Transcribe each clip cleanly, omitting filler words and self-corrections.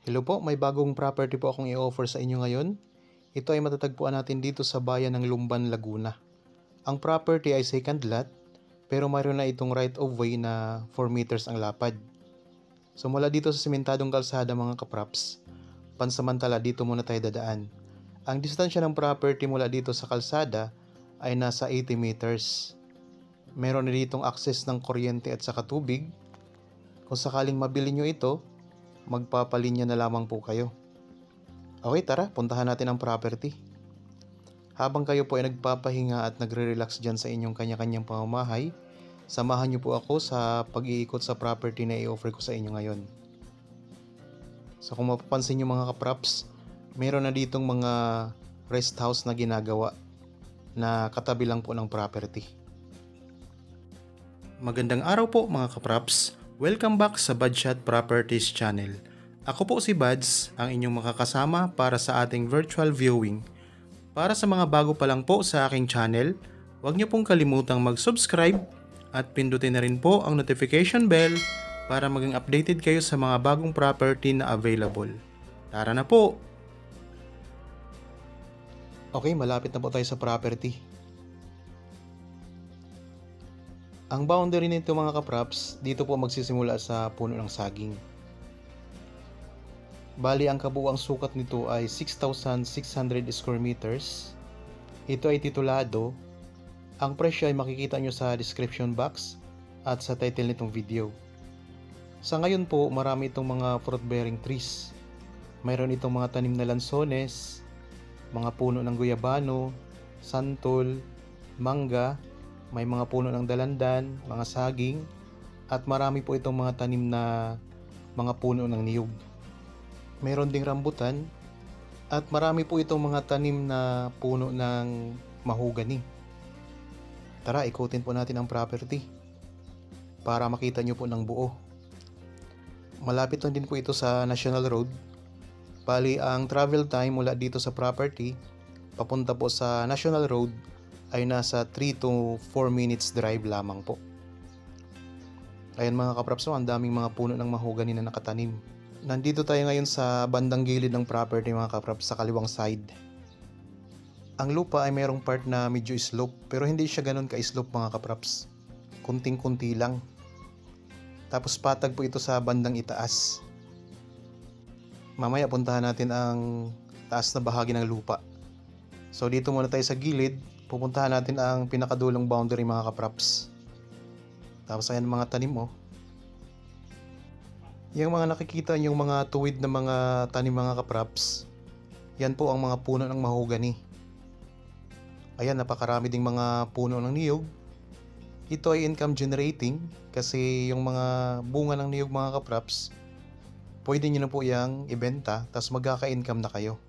Hello po, may bagong property po akong i-offer sa inyo ngayon. Ito ay matatagpuan natin dito sa bayan ng Lumban, Laguna. Ang property ay second lot, pero mayroon na itong right of way na 4 meters ang lapad. So mula dito sa simentadong kalsada mga kapraps, pansamantala dito muna tayo dadaan. Ang distansya ng property mula dito sa kalsada ay nasa 80 meters. Meron na ditong access ng kuryente at saka tubig. Kung sakaling mabili nyo ito, magpapalinya na lamang po kayo. Okay, tara, puntahan natin ang property. Habang kayo po ay nagpapahinga at nagre-relax dyan sa inyong kanya-kanyang pamamahay, samahan niyo po ako sa pag-iikot sa property na i-offer ko sa inyo ngayon. So kung mapapansin niyo mga kapraps, meron na ditong mga rest house na ginagawa na katabi lang po ng property. Magandang araw po mga kapraps. Welcome back sa Badshot Properties channel. Ako po si Bads, ang inyong makakasama para sa ating virtual viewing. Para sa mga bago pa lang po sa aking channel, huwag niyo pong kalimutang mag-subscribe at pindutin na rin po ang notification bell para maging updated kayo sa mga bagong property na available. Tara na po! Okay, malapit na po tayo sa property. Ang boundary nito mga kapraps, dito po magsisimula sa puno ng saging. Bali ang kabuuang sukat nito ay 6,600 square meters. Ito ay titulado. Ang presyo ay makikita nyo sa description box at sa title nitong video. Sa ngayon po, marami itong mga fruit bearing trees. Mayroon itong mga tanim na lansones, mga puno ng guyabano, santol, mangga, may mga puno ng dalandan, mga saging, at marami po itong mga tanim na mga puno ng niyog. Meron ding rambutan, at marami po itong mga tanim na puno ng mahogany. Tara, ikutin po natin ang property para makita nyo po ng buo. Malapit lang din po ito sa National Road. Bali, ang travel time mula dito sa property, papunta po sa National Road, ay nasa 3 to 4 minutes drive lamang po. Ayan mga kapraps, ang daming mga puno ng mahogany na nakatanim. Nandito tayo ngayon sa bandang gilid ng property mga kapraps, sa kaliwang side. Ang lupa ay mayroong part na medyo slope, pero hindi siya ganun ka-slope mga kapraps. Kunting-kunti lang. Tapos patag po ito sa bandang itaas. Mamaya puntahan natin ang taas na bahagi ng lupa. So dito muna tayo sa gilid. Pupuntahan natin ang pinakadulong boundary mga kapraps. Tapos ayan mga tanim oh. Yung mga nakikita yung mga tuwid na mga tanim mga kapraps, yan po ang mga puno ng mahogany. Ayan, napakarami ding mga puno ng niyog. Ito ay income generating kasi yung mga bunga ng niyog mga kapraps, pwede nyo na po yung ibenta tapos magkaka-income na kayo.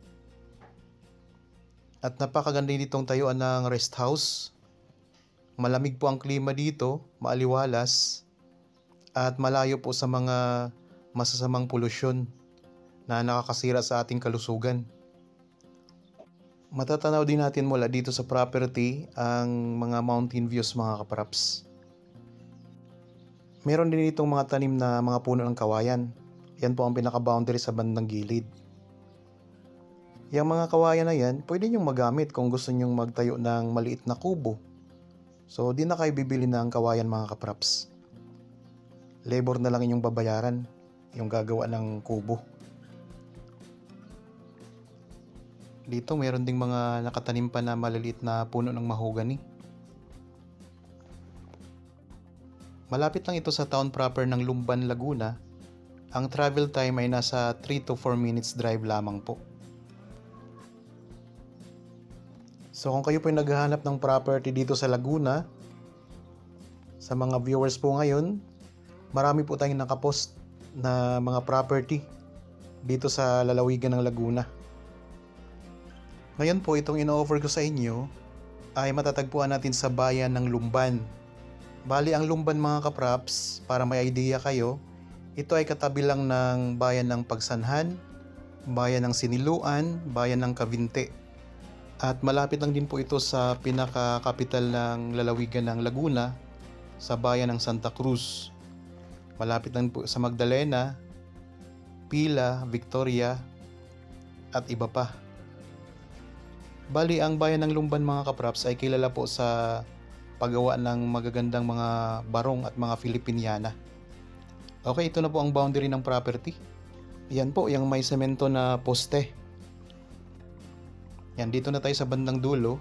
At napakaganda ditong tayuan ng rest house. Malamig po ang klima dito, maaliwalas, at malayo po sa mga masasamang polusyon na nakakasira sa ating kalusugan. Matatanaw din natin mula dito sa property ang mga mountain views mga kapraps. Meron din itong mga tanim na mga puno ng kawayan. Yan po ang pinaka-boundary sa bandang gilid. Yung mga kawayan na yan, pwede nyong magamit kung gusto nyong magtayo ng maliit na kubo. So, di na kayo bibili ng kawayan mga kapraps. Labor na lang inyong babayaran, yung gagawa ng kubo. Dito, meron ding mga nakatanim pa na maliliit na puno ng mahogany. Malapit lang ito sa town proper ng Lumban, Laguna. Ang travel time ay nasa 3 to 4 minutes drive lamang po. So kung kayo po ay naghahanap ng property dito sa Laguna, sa mga viewers po ngayon, marami po tayong nakapost na mga property dito sa lalawigan ng Laguna. Ngayon po itong ino-offer ko sa inyo ay matatagpuan natin sa bayan ng Lumban. Bali ang Lumban mga kapraps, para may idea kayo, ito ay katabi lang ng bayan ng Pagsanhan, bayan ng Siniluan, bayan ng Cavite. At malapit lang din po ito sa pinaka-capital ng lalawigan ng Laguna, sa bayan ng Santa Cruz. Malapit lang po sa Magdalena, Pila, Victoria, at iba pa. Bali, ang bayan ng Lumban mga kapraps ay kilala po sa paggawa ng magagandang mga barong at mga Filipiniana. Okay, ito na po ang boundary ng property. Yan po, yung may semento na poste. Yan, dito na tayo sa bandang dulo.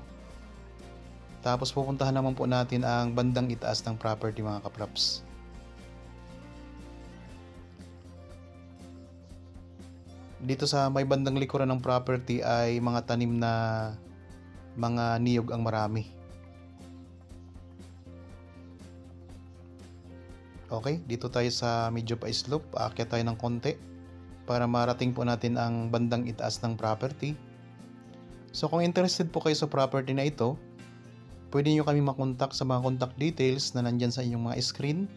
Tapos pupuntahan naman po natin ang bandang itaas ng property mga kapraps. Dito sa may bandang likuran ng property ay mga tanim na mga niyog ang marami. Okay, dito tayo sa medyo pa-slope. Aakyat tayo ng konti para marating po natin ang bandang itaas ng property. So kung interested po kayo sa property na ito, pwede nyo kami makontak sa mga contact details na nandyan sa inyong mga screen.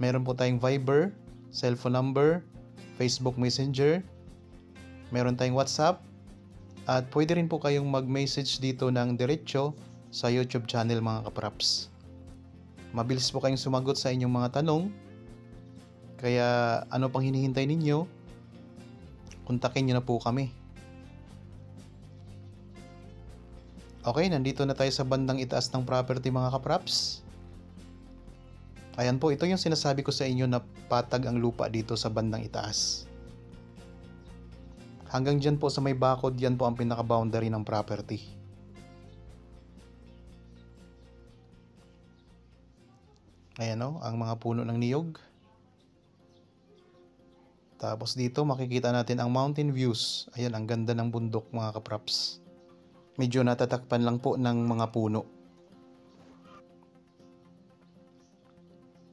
Meron po tayong Viber, cellphone number, Facebook Messenger, meron tayong WhatsApp, at pwede rin po kayong mag-message dito ng diretso sa YouTube channel mga kapraps. Mabilis po kayong sumagot sa inyong mga tanong, kaya ano pang hinihintay ninyo? Kontakin nyo na po kami. Okay, nandito na tayo sa bandang itaas ng property mga kapraps. Ayan po, ito yung sinasabi ko sa inyo na patag ang lupa dito sa bandang itaas. Hanggang dyan po sa may bakod, yan po ang pinaka-boundary ng property. Ayan o, ang mga puno ng niyog. Tapos dito makikita natin ang mountain views. Ayan, ang ganda ng bundok mga kapraps. Medyo natatakpan lang po ng mga puno.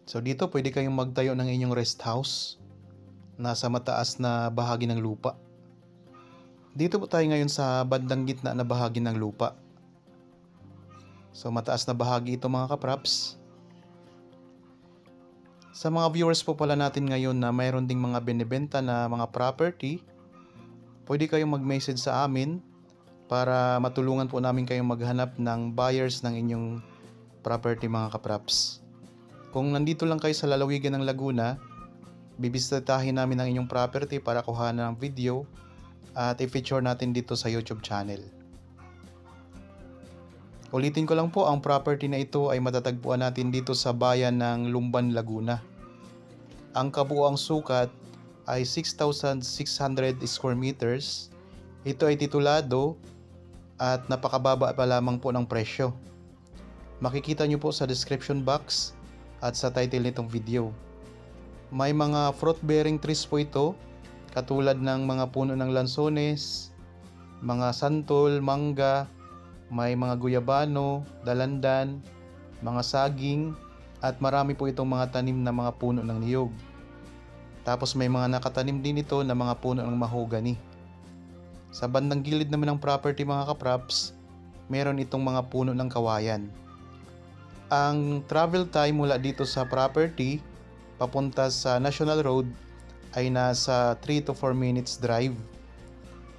So dito pwede kayong magtayo ng inyong rest house. Nasa mataas na bahagi ng lupa. Dito po tayo ngayon sa bandang gitna na bahagi ng lupa. So mataas na bahagi ito mga kapraps. Sa mga viewers po pala natin ngayon na mayroon ding mga binibenta na mga property, pwede kayong mag-message sa amin para matulungan po namin kayong maghanap ng buyers ng inyong property mga kapraps. Kung nandito lang kayo sa lalawigan ng Laguna, bibisitahin namin ang inyong property para kuhanan ng video at i-feature natin dito sa YouTube channel. Ulitin ko lang po, ang property na ito ay matatagpuan natin dito sa bayan ng Lumban, Laguna. Ang kabuuang sukat ay 6,600 square meters. Ito ay titulado at napakababa pa lamang po ng presyo. Makikita nyo po sa description box at sa title nitong video. May mga fruit-bearing trees po ito, katulad ng mga puno ng lansones, mga santol, mangga, may mga guyabano, dalandan, mga saging, at marami po itong mga tanim na mga puno ng niyog. Tapos may mga nakatanim din ito na mga puno ng mahogany. Sa bandang gilid naman ng property mga kapraps, meron itong mga puno ng kawayan. Ang travel time mula dito sa property papunta sa National Road ay nasa 3 to 4 minutes drive.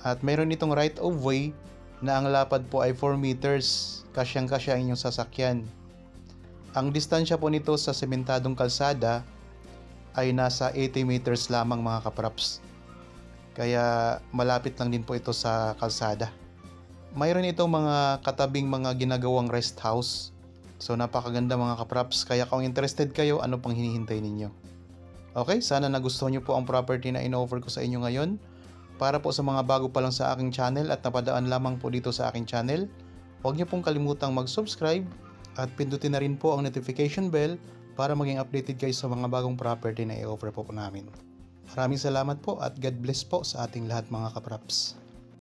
At meron itong right of way na ang lapad po ay 4 meters, kasyang-kasya ang inyong sasakyan. Ang distansya po nito sa sementadong kalsada ay nasa 80 meters lamang mga kapraps. Kaya malapit lang din po ito sa kalsada. Mayroon itong mga katabing mga ginagawang rest house. So napakaganda mga kapraps, kaya kung interested kayo, ano pang hinihintay ninyo? Okay, sana nagustuhan nyo po ang property na in-offer ko sa inyo ngayon. Para po sa mga bago pa lang sa aking channel at napadaan lamang po dito sa aking channel, huwag niyo pong kalimutang mag-subscribe at pindutin na rin po ang notification bell para maging updated kayo sa mga bagong property na i-offer po namin. Maraming salamat po at God bless po sa ating lahat mga kapraps.